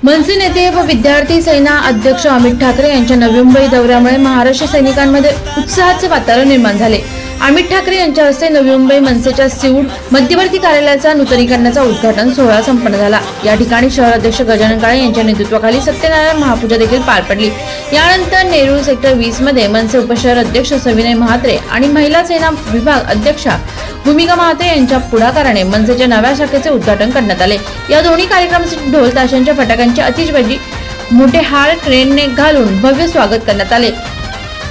मनसे नेते व विद्यार्थी सेना अध्यक्ष अमित ठाकरे यांच्या नवी मुंबई दौऱ्यामुळे महाराष्ट्र सैनिकांमध्ये उत्साहाचे वातावरण निर्माण झाले। अमित ठाकरे यांच्या हस्ते नवी मुंबई मनसेच्या सिऊड मध्यवर्ती कार्यालयाचा नूतनीकरणाचा उद्घाटन सोहळा संपन्न झाला। या ठिकाणी शहर अध्यक्ष गजानन काळे यांच्या नेतृत्वाखाली सत्यनारायण महापूजा देखील पार पडली। यानंतर नेरूळ सेक्टर 20 मध्ये मनसे उपशहर अध्यक्ष सविनय महात्रे आणि महिला सेना विभाग अध्यक्षा भूमिका महात्रे यांच्या पुढाकाराने मनसेच्या नव्या शाखेचे उद्घाटन करण्यात आले। या दोन्ही कार्यक्रमासाठी ढोल ताशांच्या फटाक्यांची अतिशबाजी मोठे हार क्रेनने घालून भव्य स्वागत करण्यात आले।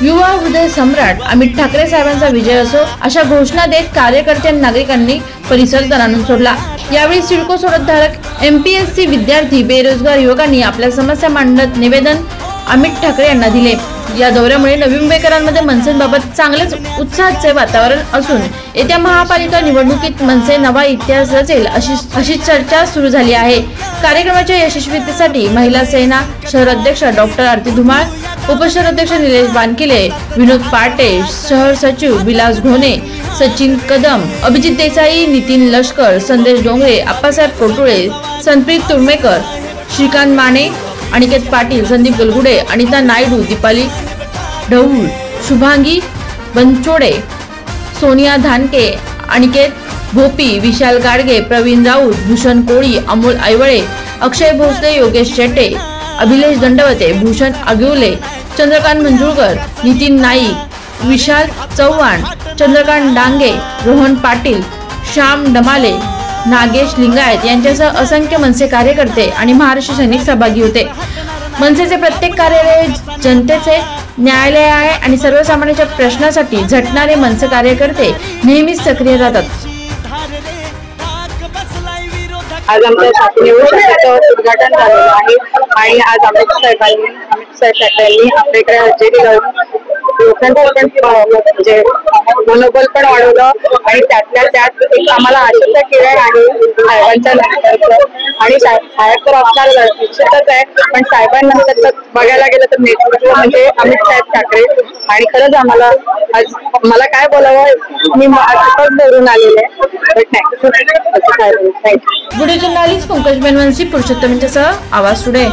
युवा हृदय सम्राट अमित ठाकरे साहेबांचा विजय असो अशा घोषणा देत कार्यकर्ते आणि नागरिकांनी परिसर दणाणून सोडला। यावेळी सिडको सोडतधारक एमपीएससी विद्यार्थी बेरोजगार युवकांनी आपल्या समस्या मांडत निवेदन अमित ठाकरे यांना दिले। या दौऱ्यामुळे नवी मुंबईकरांमध्ये मनसेबाबत चांगलेच उत्साहाचे वातावरण असून येत्या महापालिका निवडणुकीत मनसे नवा इतिहास रचेल अशी चर्चा सुरू झाली आहे। कार्यक्रमाच्या यशस्वीतेसाठी महिला सेना शहर अध्यक्ष डॉक्टर आरती धुमाळ, उपशहर अध्यक्ष निलेश बानकिले, विनोद पाटे, शहर सचिव विलास घोणे, सचिन कदम, अभिजित देसाई, नितीन लष्कर, संदेश डोंगरे, आप्पासाहेब कोटुळे, संप्रीत तुर्मेकर, श्रीकांत माने, अनिकेत पाटील, संदीप गलगुडे, अनिता नायडू, दीपाली ढवूळ, शुभांगी बनचोडे, सोनिया धानके, अनिकेत भोपी, विशाल गाडगे, प्रवीण राऊत, भूषण कोळी, अमोल आयवळे, अक्षय भोसले, योगेश शेट्टे, अभिलेश दंडवते, भूषण आगिवले, चंद्रकांत मंजुळकर, नितीन नाईक, विशाल चव्हाण, चंद्रकांत डांगे, रोहन पाटील, श्याम डमाले, नागेश लिंगायत यांच्यासह असंख्य मनसे कार्यकर्ते आणि महाराष्ट्र सैनिक सहभागी होते। मनसेचे प्रत्येक कार्यालय जनतेचे न्यायालय आहे आणि सर्वसामान्यांच्या प्रश्नासाठी झटणारे मनसे कार्यकर्ते नेहमीच सक्रिय राहतात। आज आमच्या शाखेचं उद्घाटन झालेलं आहे आणि आज अमित साहेबांनी आपल्याकडे हजेरी लावून लोकांचं पण म्हणजे मनोबल पण वाढवलं आणि त्यातल्या त्यात एक आम्हाला आशेचा किरण आहे साहेबांच्या नंतरचं आणि साहेब तर असणार निश्चितच आहे, पण साहेबांनंतर तर बघायला गेलं तर नेतृत्व म्हणजे अमित साहेब ठाकरे आणि खरंच आम्हाला आज मला काय बोलावं मी आजच बोलून आलेले but thank you. Video journalist Pankaj Benvanshi Purushottam यांच्यासह आवाज टुडे।